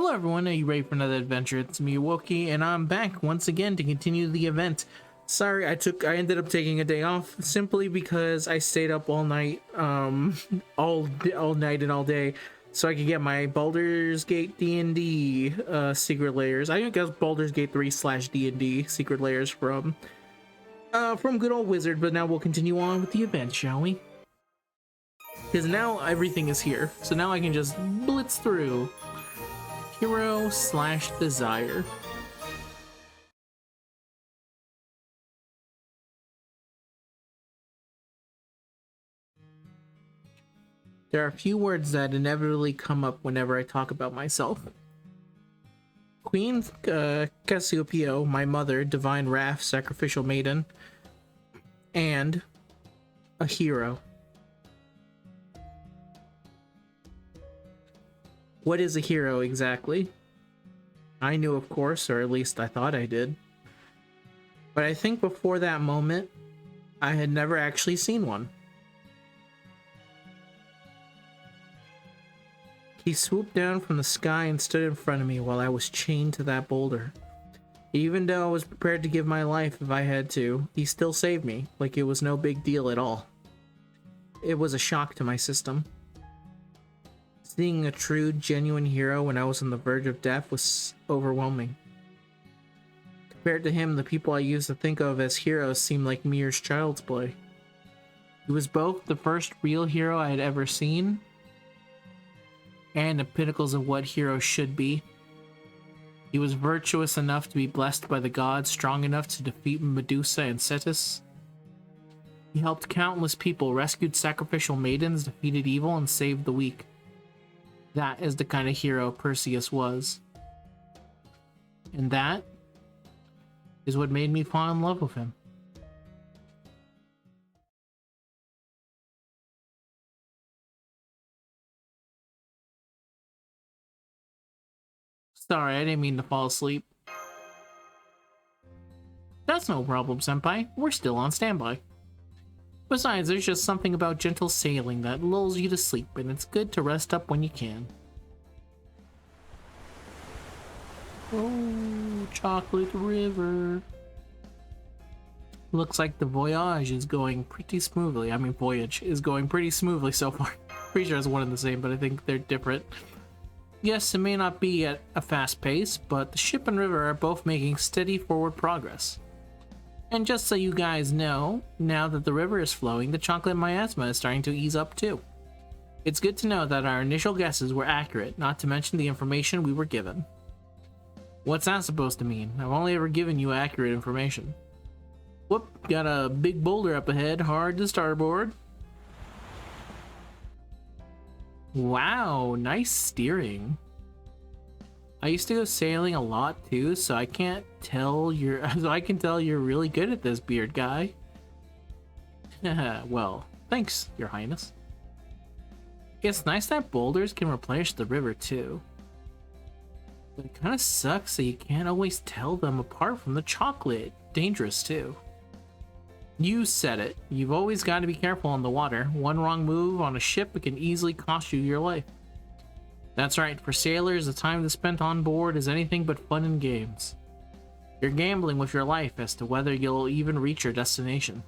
Hello everyone, are you ready for another adventure? It's me, Wokey, and I'm back once again to continue the event. Sorry, I ended up taking a day off simply because I stayed up all night, all night and all day, so I could get my Baldur's Gate D&D secret layers. I guess Baldur's Gate 3/D&D secret layers from good old Wizard. But now we'll continue on with the event, shall we? Because now everything is here, so now I can just blitz through. Hero/desire. There are a few words that inevitably come up whenever I talk about myself. Queen Cassiopeia, my mother, divine wrath, sacrificial maiden, and a hero. What is a hero exactly? I knew, of course, or at least I thought I did. But I think before that moment, I had never actually seen one. He swooped down from the sky and stood in front of me while I was chained to that boulder. Even though I was prepared to give my life if I had to, he still saved me, like it was no big deal at all. It was a shock to my system. Seeing a true, genuine hero when I was on the verge of death was overwhelming. Compared to him, the people I used to think of as heroes seemed like mere child's play. He was both the first real hero I had ever seen and the pinnacles of what heroes should be. He was virtuous enough to be blessed by the gods, strong enough to defeat Medusa and Cetus. He helped countless people, rescued sacrificial maidens, defeated evil, and saved the weak. That is the kind of hero Perseus was. And that is what made me fall in love with him. Sorry, I didn't mean to fall asleep. That's no problem, Senpai. We're still on standby. Besides, there's just something about gentle sailing that lulls you to sleep, and it's good to rest up when you can. Oh, chocolate river. Looks like the voyage is going pretty smoothly. Voyage is going pretty smoothly so far. Pretty sure it's one and the same, but I think they're different. Yes, it may not be at a fast pace, but the ship and river are both making steady forward progress. And just so you guys know, now that the river is flowing, the chocolate miasma is starting to ease up too. It's good to know that our initial guesses were accurate, not to mention the information we were given. What's that supposed to mean? I've only ever given you accurate information. Whoop, got a big boulder up ahead, hard to starboard. Wow, nice steering. I used to go sailing a lot too, so I can tell you're really good at this, beard guy. Well, thanks, Your Highness. It's nice that boulders can replenish the river too. But it kind of sucks that you can't always tell them apart from the chocolate. Dangerous too. You said it. You've always got to be careful on the water. One wrong move on a ship, it can easily cost you your life. That's right, for sailors, the time that's spent on board is anything but fun and games. You're gambling with your life as to whether you'll even reach your destination.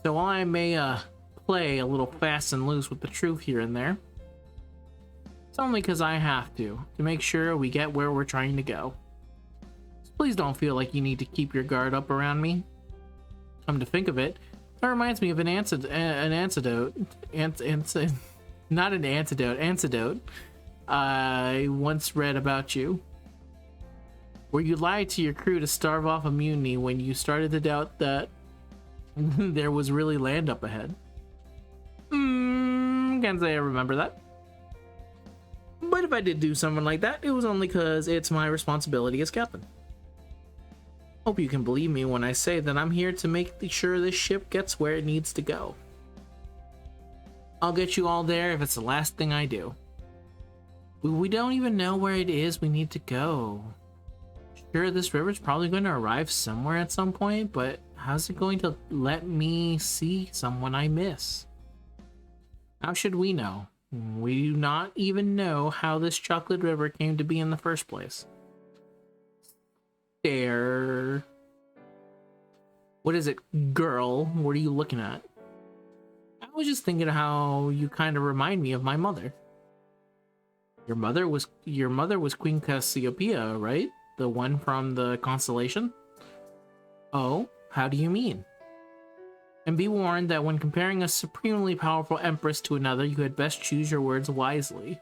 So while I may play a little fast and loose with the truth here and there, it's only because I have to make sure we get where we're trying to go. So please don't feel like you need to keep your guard up around me. Come to think of it, that reminds me of an antidote I once read about you, where you lied to your crew to starve off immunity when you started to doubt that there was really land up ahead. Can't say I remember that. But if I did do something like that, it was only because it's my responsibility as captain. Hope you can believe me when I say that I'm here to make sure this ship gets where it needs to go. I'll get you all there if it's the last thing I do. We don't even know where it is we need to go. Sure, this river's probably going to arrive somewhere at some point, but how's it going to let me see someone I miss? How should we know? We do not even know how this chocolate river came to be in the first place. There. What is it, girl? What are you looking at? I was just thinking how you kind of remind me of my mother. Your mother was Queen Cassiopeia, right? The one from the constellation? Oh, how do you mean? And be warned that when comparing a supremely powerful empress to another, you had best choose your words wisely.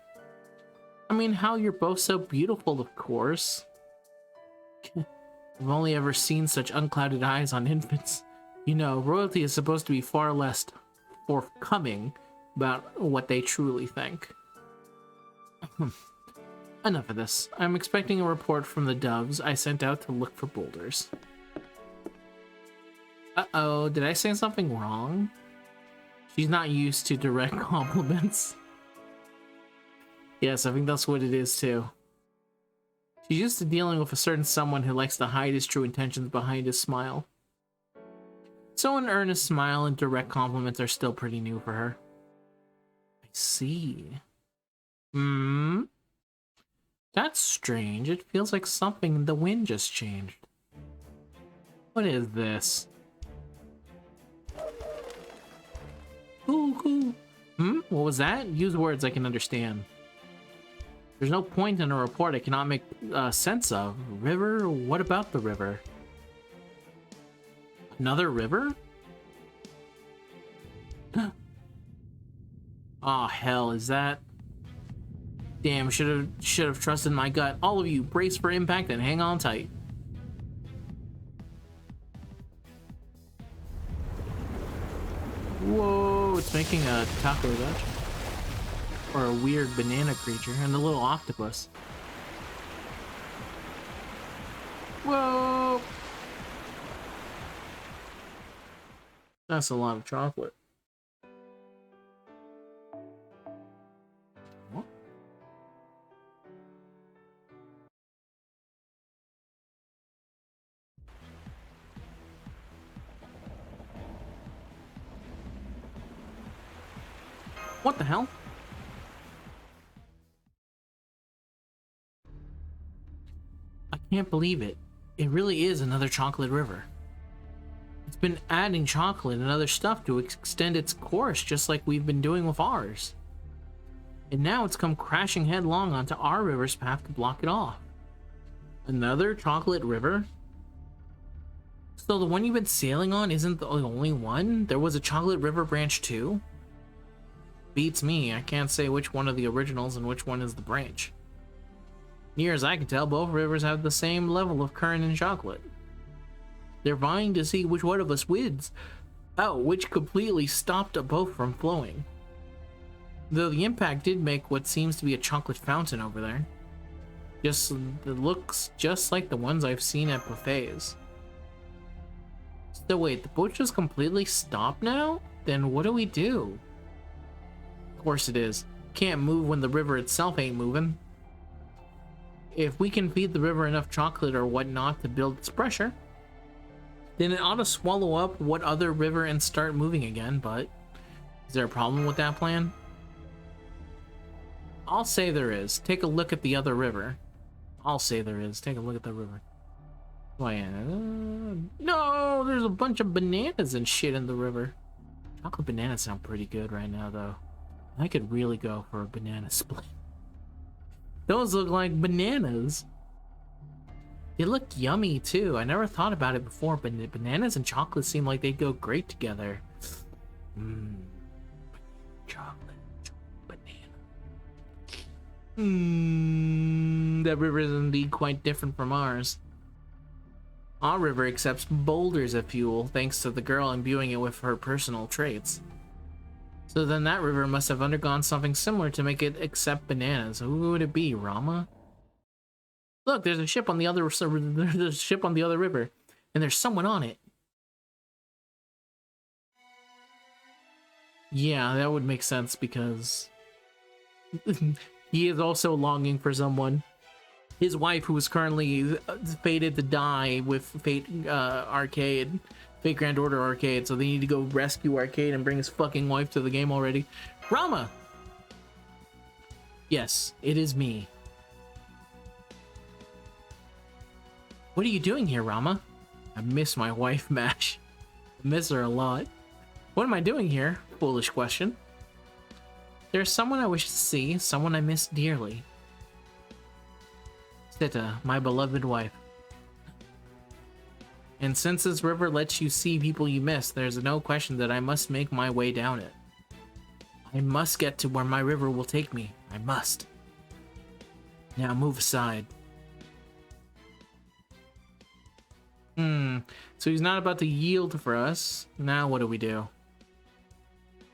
I mean, how you're both so beautiful, of course. I've only ever seen such unclouded eyes on infants. You know, royalty is supposed to be far less forthcoming about what they truly think. Enough of this. I'm expecting a report from the doves I sent out to look for boulders. Uh-oh, did I say something wrong? She's not used to direct compliments. Yes, I think that's what it is too. She's used to dealing with a certain someone who likes to hide his true intentions behind his smile. So an earnest smile and direct compliments are still pretty new for her. I see. That's strange. It feels like something in the wind just changed. What is this? Ooh. What was that? Use words I can understand. There's no point in a report I cannot make sense of. River? What about the river? Another river? Oh hell, is that? Damn, should have trusted my gut. All of you, brace for impact and hang on tight. Whoa, it's making a taco Dutch. Or a weird banana creature, and a little octopus. Whoa! That's a lot of chocolate. What? What the hell? I can't believe it. It really is another chocolate river. It's been adding chocolate and other stuff to extend its course, just like we've been doing with ours. And now it's come crashing headlong onto our river's path to block it off. Another chocolate river? So the one you've been sailing on isn't the only one? There was a chocolate river branch too? Beats me. I can't say which one of the originals and which one is the branch. Near as I can tell, both rivers have the same level of current and chocolate. They're vying to see which one of us wins. Oh, which completely stopped both from flowing. Though the impact did make what seems to be a chocolate fountain over there. It looks just like the ones I've seen at buffets. So wait, the boat just completely stopped now? Then what do we do? Of course it is. Can't move when the river itself ain't moving. If we can feed the river enough chocolate or whatnot to build its pressure, then it ought to swallow up what other river and start moving again, but is there a problem with that plan? I'll say there is. Take a look at the other river. I'll say there is. Take a look at the river. Why? No, there's a bunch of bananas and shit in the river. Chocolate bananas sound pretty good right now, though. I could really go for a banana split. Those look like bananas. They look yummy too. I never thought about it before, but bananas and chocolate seem like they'd go great together. Chocolate, banana. That river is indeed quite different from ours. Our river accepts boulders as fuel, thanks to the girl imbuing it with her personal traits. So then that river must have undergone something similar to make it accept bananas. Who would it be, Rama? Look, there's a ship on the other river, and there's someone on it. Yeah, that would make sense because he is also longing for someone. His wife, who is currently fated to die with Fate Arcade, Fate Grand Order Arcade, so they need to go rescue Arcade and bring his fucking wife to the game already. Rama! Yes, it is me. What are you doing here, Rama? I miss my wife, Mash. I miss her a lot. What am I doing here? Foolish question. There's someone I wish to see, someone I miss dearly. Sita, my beloved wife. And since this river lets you see people you miss, there's no question that I must make my way down it. I must get to where my river will take me. I must. Now move aside. So he's not about to yield for us. Now what do we do?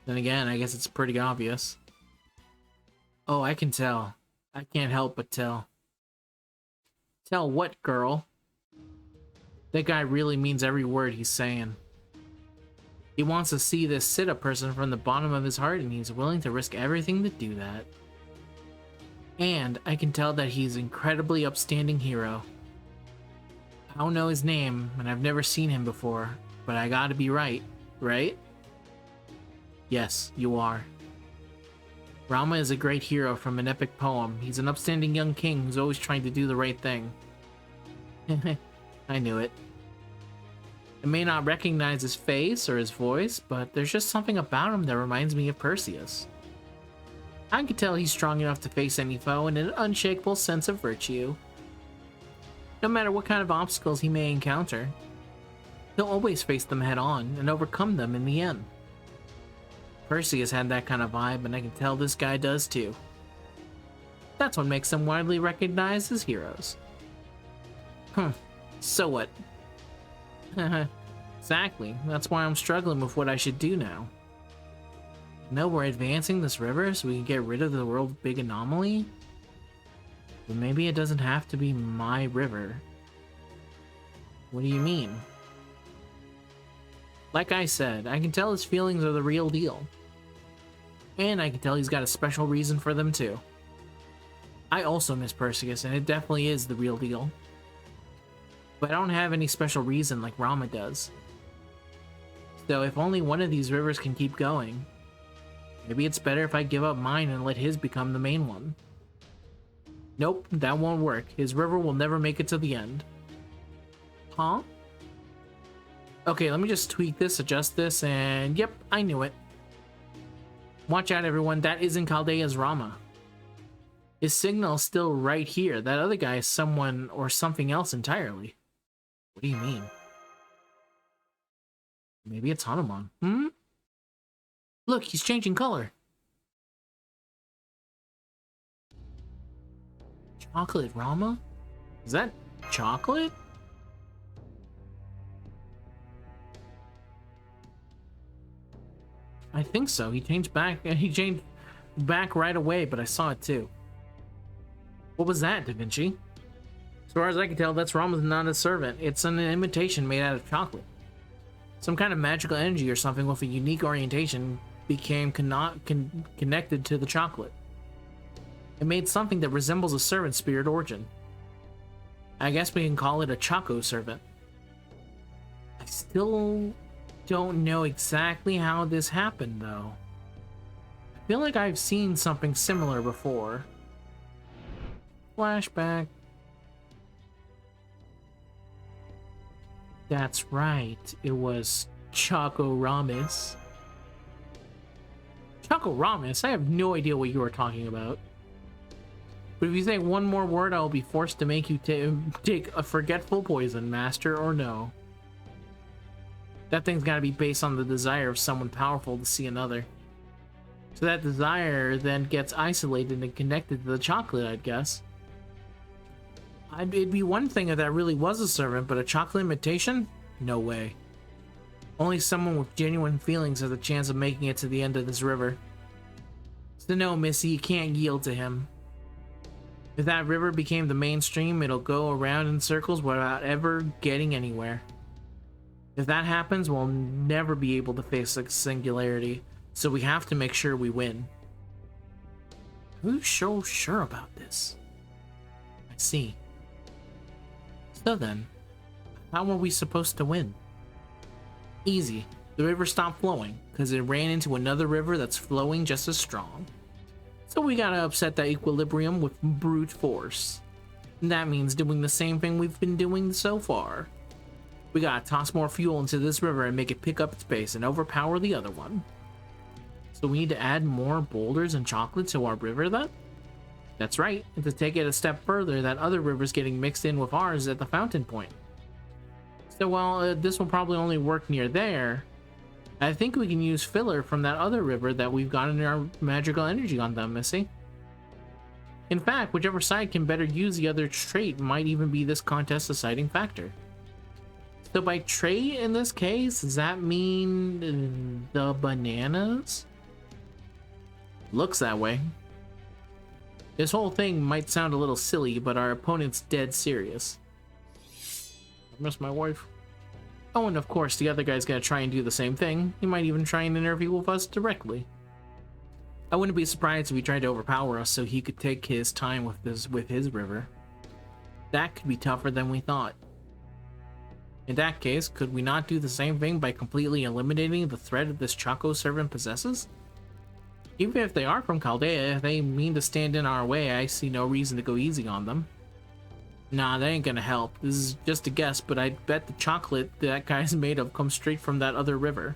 Then again, I guess it's pretty obvious. Oh, I can tell. I can't help but tell. Tell what, girl? That guy really means every word he's saying. He wants to see this Sita person from the bottom of his heart, and he's willing to risk everything to do that. And I can tell that he's an incredibly upstanding hero. I don't know his name, and I've never seen him before, but I gotta be right, right? Yes, you are. Rama is a great hero from an epic poem. He's an upstanding young king who's always trying to do the right thing. I knew it. I may not recognize his face or his voice, but there's just something about him that reminds me of Perseus. I can tell he's strong enough to face any foe in an unshakable sense of virtue. No matter what kind of obstacles he may encounter, he'll always face them head on and overcome them in the end. Perseus had that kind of vibe, and I can tell this guy does too. That's what makes them widely recognized as heroes. So what? Exactly, that's why I'm struggling with what I should do now. No, we're advancing this river so we can get rid of the world's big anomaly? But maybe it doesn't have to be my river. What do you mean? Like I said, I can tell his feelings are the real deal. And I can tell he's got a special reason for them too. I also miss Perseus, and it definitely is the real deal. But I don't have any special reason like Rama does. So if only one of these rivers can keep going, maybe it's better if I give up mine and let his become the main one. Nope, that won't work. His river will never make it to the end. Huh? Okay, let me just tweak this, adjust this, and yep, I knew it. Watch out, everyone. That isn't Chaldea's Rama. His signal's still right here. That other guy is someone or something else entirely. What do you mean? Maybe it's Hanuman. Look, he's changing color. Chocolate Rama? Is that chocolate? I think so. He changed back right away, but I saw it too. What was that, Da Vinci? As far as I can tell, that's Rama's not a servant. It's an imitation made out of chocolate. Some kind of magical energy or something with a unique orientation became connected to the chocolate. It made something that resembles a servant spirit origin. I guess we can call it a Choco servant. I still don't know exactly how this happened, though. I feel like I've seen something similar before. Flashback. That's right, it was Choco Ramis. Choco Ramis? I have no idea what you are talking about. But if you say one more word, I will be forced to make you take a forgetful poison, master or no. That thing's gotta be based on the desire of someone powerful to see another. So that desire then gets isolated and connected to the chocolate, I'd guess. It'd be one thing if that really was a servant, but a chocolate imitation? No way. Only someone with genuine feelings has a chance of making it to the end of this river. So no, Missy, you can't yield to him. If that river became the mainstream, it'll go around in circles without ever getting anywhere. If that happens, we'll never be able to face a singularity, so we have to make sure we win. Who's so sure about this? I see. So then, how were we supposed to win? Easy. The river stopped flowing, because it ran into another river that's flowing just as strong. So we gotta upset that equilibrium with brute force. And that means doing the same thing we've been doing so far. We gotta toss more fuel into this river and make it pick up its pace and overpower the other one. So we need to add more boulders and chocolate to our river then? That's right, and to take it a step further, that other river's getting mixed in with ours at the fountain point. So while this will probably only work near there, I think we can use filler from that other river that we've gotten our magical energy on them, Missy. In fact, whichever side can better use the other trait might even be this contest's deciding factor. So by trait in this case, does that mean the bananas? Looks that way. This whole thing might sound a little silly, but our opponent's dead serious. I miss my wife. Oh, and of course, the other guy's gonna try and do the same thing. He might even try and interview with us directly. I wouldn't be surprised if he tried to overpower us so he could take his time with his river. That could be tougher than we thought. In that case, could we not do the same thing by completely eliminating the threat that this Choco servant possesses? Even if they are from Chaldea, if they mean to stand in our way, I see no reason to go easy on them. Nah, that ain't gonna help. This is just a guess, but I bet the chocolate that guy's made of comes straight from that other river.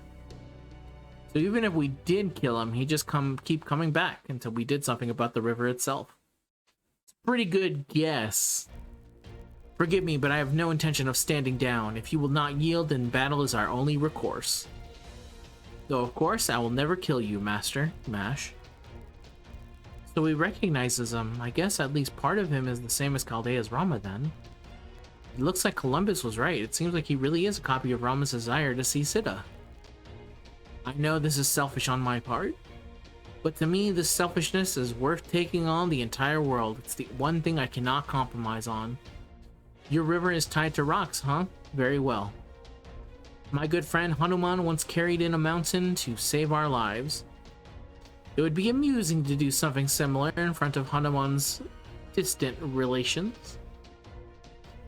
So even if we did kill him, he'd just keep coming back until we did something about the river itself. It's a pretty good guess. Forgive me, but I have no intention of standing down. If you will not yield, then battle is our only recourse. Though, of course, I will never kill you, Master Mash. So he recognizes him. I guess at least part of him is the same as Chaldea's Rama, then. It looks like Columbus was right. It seems like he really is a copy of Rama's desire to see Siddha. I know this is selfish on my part, but to me, this selfishness is worth taking on the entire world. It's the one thing I cannot compromise on. Your river is tied to rocks, huh? Very well. My good friend Hanuman once carried in a mountain to save our lives. It would be amusing to do something similar in front of Hanuman's distant relations.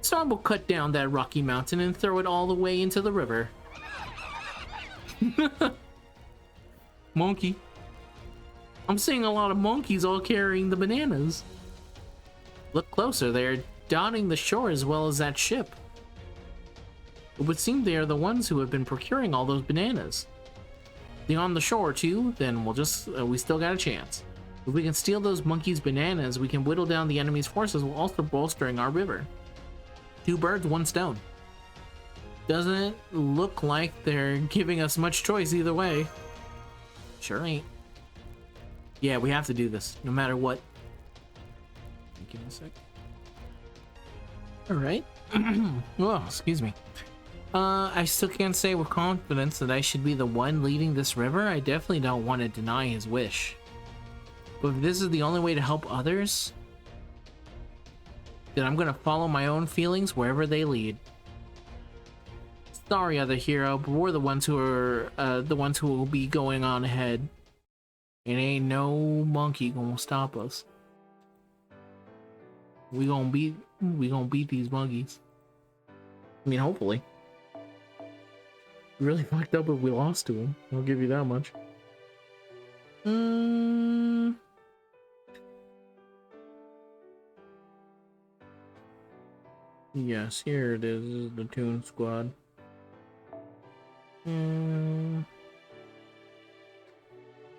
So I will cut down that rocky mountain and throw it all the way into the river. Monkey. I'm seeing a lot of monkeys all carrying the bananas. Look closer, they're dotting the shore as well as that ship. It would seem they are the ones who have been procuring all those bananas. They're on the shore too, then we still got a chance. If we can steal those monkeys' bananas, we can whittle down the enemy's forces while also bolstering our river. 2 birds, 1 stone. Doesn't look like they're giving us much choice either way. Sure ain't. Yeah, we have to do this, no matter what. Give me a sec. Alright. Oh, excuse me. I still can't say with confidence that I should be the one leading this river. I definitely don't want to deny his wish. But if this is the only way to help others, then I'm gonna follow my own feelings wherever they lead. Sorry, other hero, but we're the ones who will be going on ahead. And ain't no monkey gonna stop us. We gonna beat these monkeys. I mean, hopefully. Really fucked up if we lost to him. I'll give you that much. Yes, here it is. This is the Toon Squad.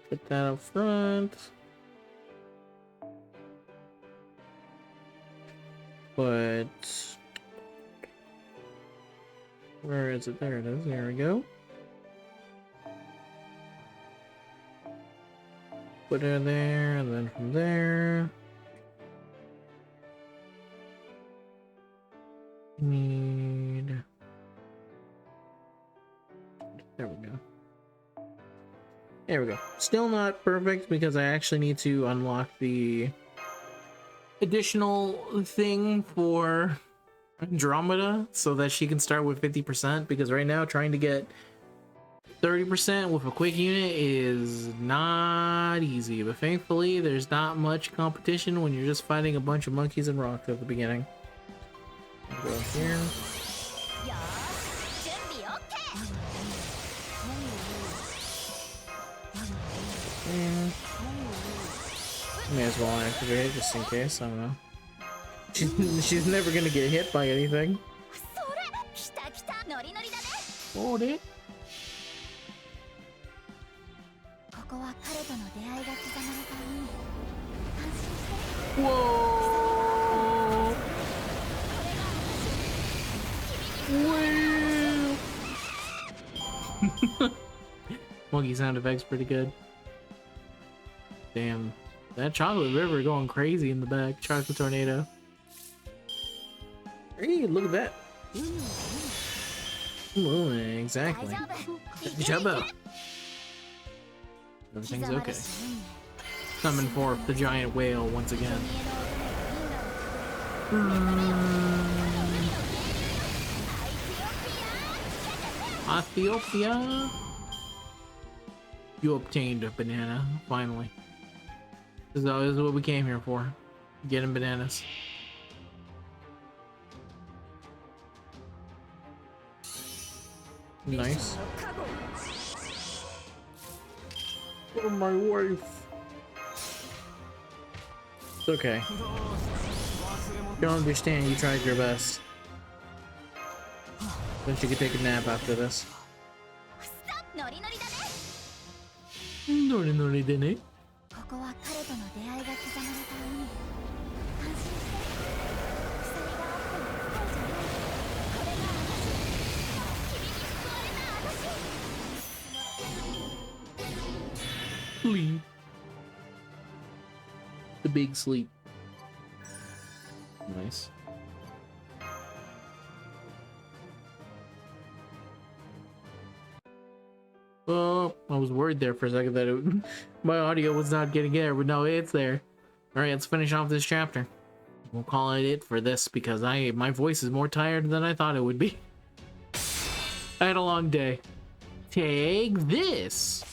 Put that up front. But where is it? There it is. There we go. Put it there, and then from there. Need. There we go. There we go. Still not perfect because I actually need to unlock the additional thing for Andromeda so that she can start with 50%, because right now trying to get 30% with a quick unit is not easy, but thankfully there's not much competition when you're just fighting a bunch of monkeys and rocks at the beginning. Go here. May as well activate it just in case. I don't know. She's never gonna get hit by anything. Oh, it. Whoa! Wow! Wokey sound effects pretty good. Damn, that chocolate river going crazy in the back. Chocolate tornado. Hey, look at that. Ooh, exactly. Jumbo. Everything's okay. Summon forth the giant whale once again. Ethiopia. You obtained a banana, finally. This is what we came here for. Getting bananas. Nice. Oh, my wife. It's okay. You don't understand, you tried your best. Then you could take a nap after this. Nori nori dene. Sleep. The big sleep. Nice. Oh, I was worried there for a second that my audio was not getting there, but no, it's there. Alright, let's finish off this chapter. We'll call it for this because my voice is more tired than I thought it would be. I had a long day. Take this!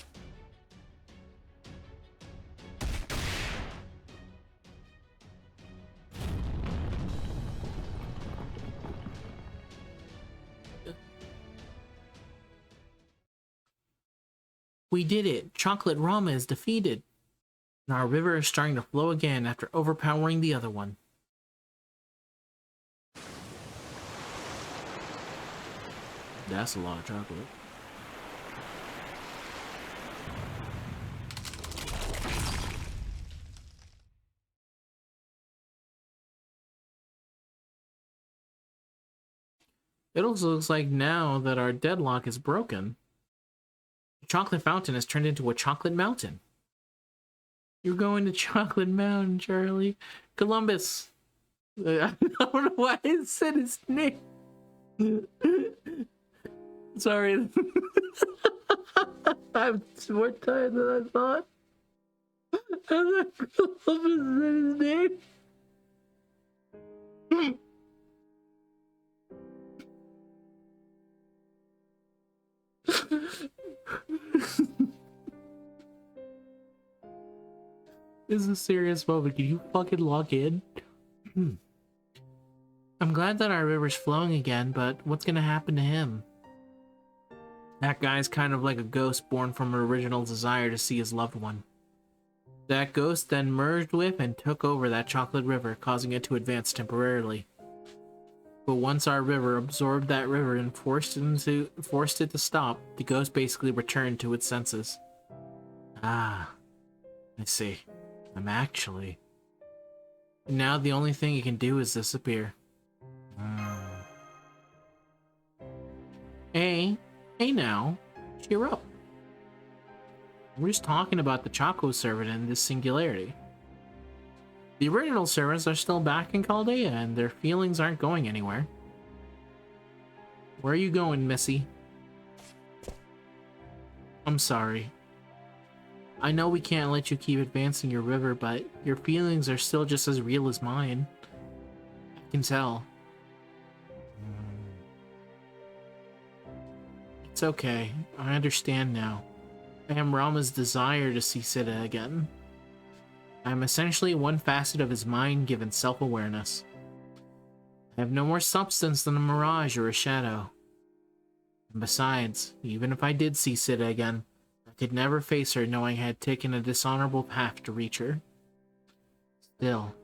We did it! Chocolate Rama is defeated! And our river is starting to flow again after overpowering the other one. That's a lot of chocolate. It also looks like now that our deadlock is broken, the chocolate fountain has turned into a chocolate mountain. You're going to Chocolate Mountain, Charlie. Columbus. I don't know why I said his name. Sorry. I'm more tired than I thought. I thought Columbus said his name. This is a serious moment. Can you fucking log in? I'm glad that our river's flowing again, but what's gonna happen to him? That guy's kind of like a ghost born from an original desire to see his loved one. That ghost then merged with and took over that chocolate river, causing it to advance temporarily. But once our river absorbed that river and forced it to stop, the ghost basically returned to its senses. Ah, I see. I'm actually... Now the only thing he can do is disappear. Hey now, cheer up. We're just talking about the Choco servant and this singularity. The original servants are still back in Chaldea and their feelings aren't going anywhere. Where are you going, Missy? I'm sorry. I know we can't let you keep advancing your river, but your feelings are still just as real as mine. I can tell. It's okay. I understand now. I am Rama's desire to see Sita again. I am essentially one facet of his mind given self-awareness. I have no more substance than a mirage or a shadow. And besides, even if I did see Sita again, I could never face her knowing I had taken a dishonorable path to reach her. Still,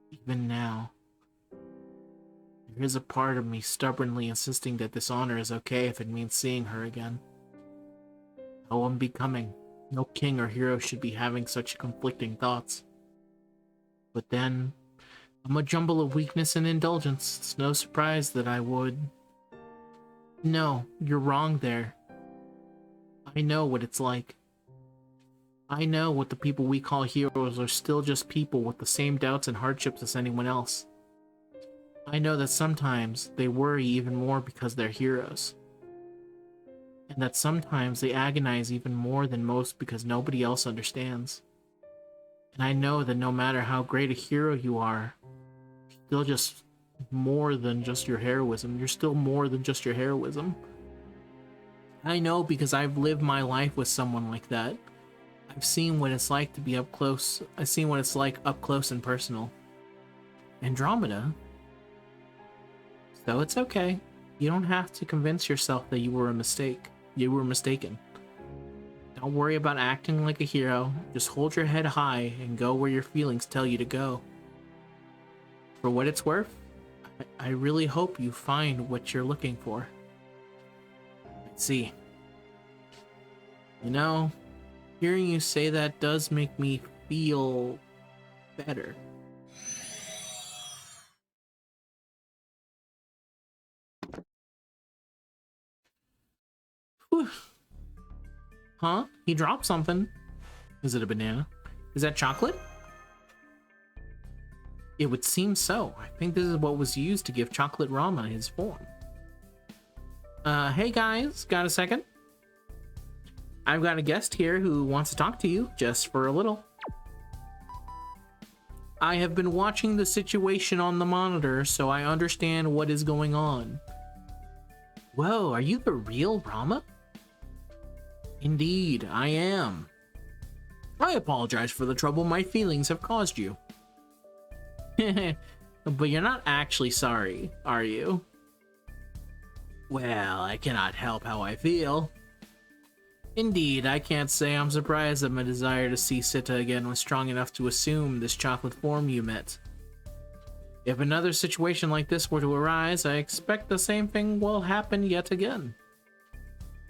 even now, there is a part of me stubbornly insisting that this honor is okay if it means seeing her again. How unbecoming. No king or hero should be having such conflicting thoughts. But then, I'm a jumble of weakness and indulgence. It's no surprise that I would... No, you're wrong there. I know what it's like. I know what the people we call heroes are still just people with the same doubts and hardships as anyone else. I know that sometimes they worry even more because they're heroes. And that sometimes they agonize even more than most because nobody else understands. And I know that no matter how great a hero you are, you're still just more than just your heroism. You're still more than just your heroism. I know because I've lived my life with someone like that. I've seen what it's like to be up close. I've seen what it's like up close and personal. Andromeda. So it's okay. You don't have to convince yourself that you were a mistake. You were mistaken. Don't worry about acting like a hero. Just hold your head high and go where your feelings tell you to go. For what it's worth, I really hope you find what you're looking for. Let's see. You know, hearing you say that does make me feel better. Whew. Huh? He dropped something. Is it a banana? Is that chocolate? It would seem so. I think this is what was used to give Chocolate Rama his form. Hey guys, got a second? I've got a guest here who wants to talk to you, just for a little. I have been watching the situation on the monitor, so I understand what is going on. Whoa, are you the real Rama? Indeed, I am. I apologize for the trouble my feelings have caused you. But you're not actually sorry, are you? Well, I cannot help how I feel. Indeed, I can't say I'm surprised that my desire to see Sita again was strong enough to assume this chocolate form you met. If another situation like this were to arise, I expect the same thing will happen yet again.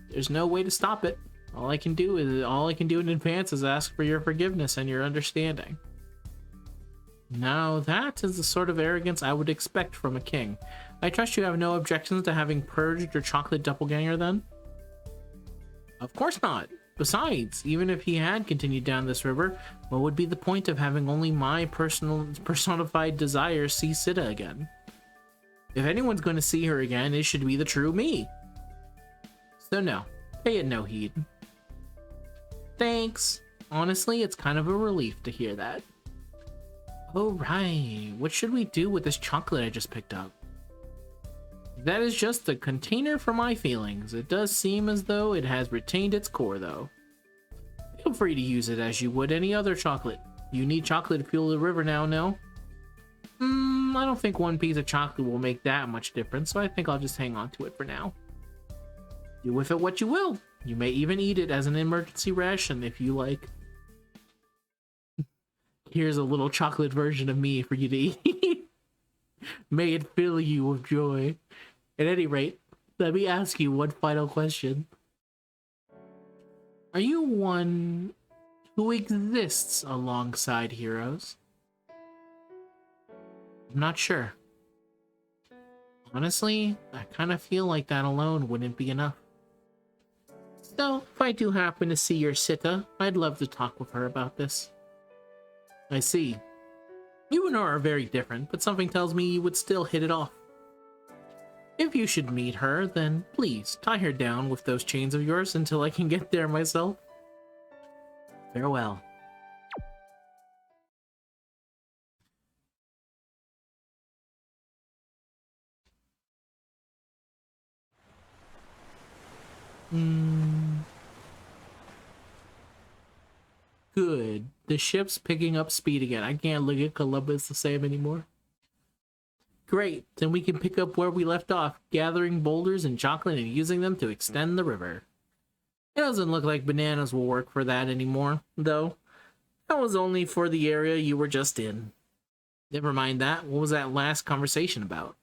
There's no way to stop it. All I can do in advance is ask for your forgiveness and your understanding. Now, that is the sort of arrogance I would expect from a king. I trust you have no objections to having purged your chocolate doppelganger, then? Of course not. Besides, even if he had continued down this river, what would be the point of having only my personified desire see Sita again? If anyone's going to see her again, it should be the true me. So no, pay it no heed. Thanks. Honestly, it's kind of a relief to hear that. Oh right, what should we do with this chocolate I just picked up? That is just a container for my feelings. It does seem as though it has retained its core though. Feel free to use it as you would any other chocolate. You need chocolate to fuel the river now, no? I don't think one piece of chocolate will make that much difference, so I think I'll just hang on to it for now. Do with it what you will. You may even eat it as an emergency ration if you like. Here's a little chocolate version of me for you to eat. May it fill you with joy. At any rate, let me ask you one final question. Are you one who exists alongside heroes? I'm not sure. Honestly, I kind of feel like that alone wouldn't be enough. So, if I do happen to see your Sita, I'd love to talk with her about this. I see. You and her are very different, but something tells me you would still hit it off. If you should meet her, then please tie her down with those chains of yours until I can get there myself. Farewell. Good. The ship's picking up speed again. I can't look at Columbus the same anymore. Great. Then we can pick up where we left off, gathering boulders and chocolate and using them to extend the river. It doesn't look like bananas will work for that anymore, though. That was only for the area you were just in. Never mind that. What was that last conversation about?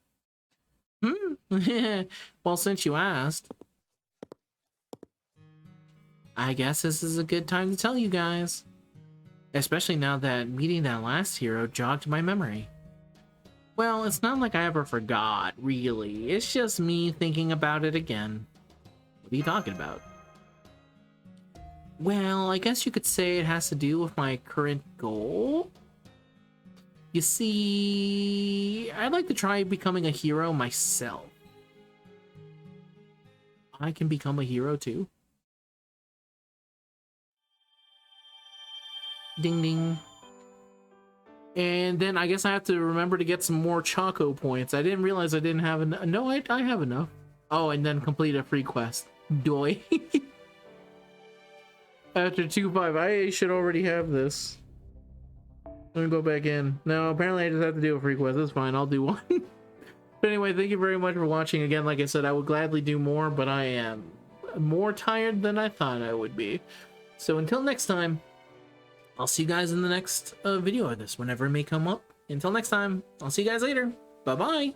Well, since you asked, I guess this is a good time to tell you guys. Especially now that meeting that last hero jogged my memory. Well, it's not like I ever forgot, really. It's just me thinking about it again. What are you talking about? Well, I guess you could say it has to do with my current goal. You see, I'd like to try becoming a hero myself. I can become a hero too. Ding ding. And then I guess I have to remember to get some more Choco points. I didn't realize I didn't have enough. No, I have enough. Oh, and then complete a free quest. Doy. After 2-5, I should already have this. Let me go back in. No, apparently I just have to do a free quest. That's fine, I'll do one. But anyway, thank you very much for watching. Again, like I said, I would gladly do more, but I am more tired than I thought I would be. So until next time, I'll see you guys in the next video of this, whenever it may come up. Until next time, I'll see you guys later. Bye-bye.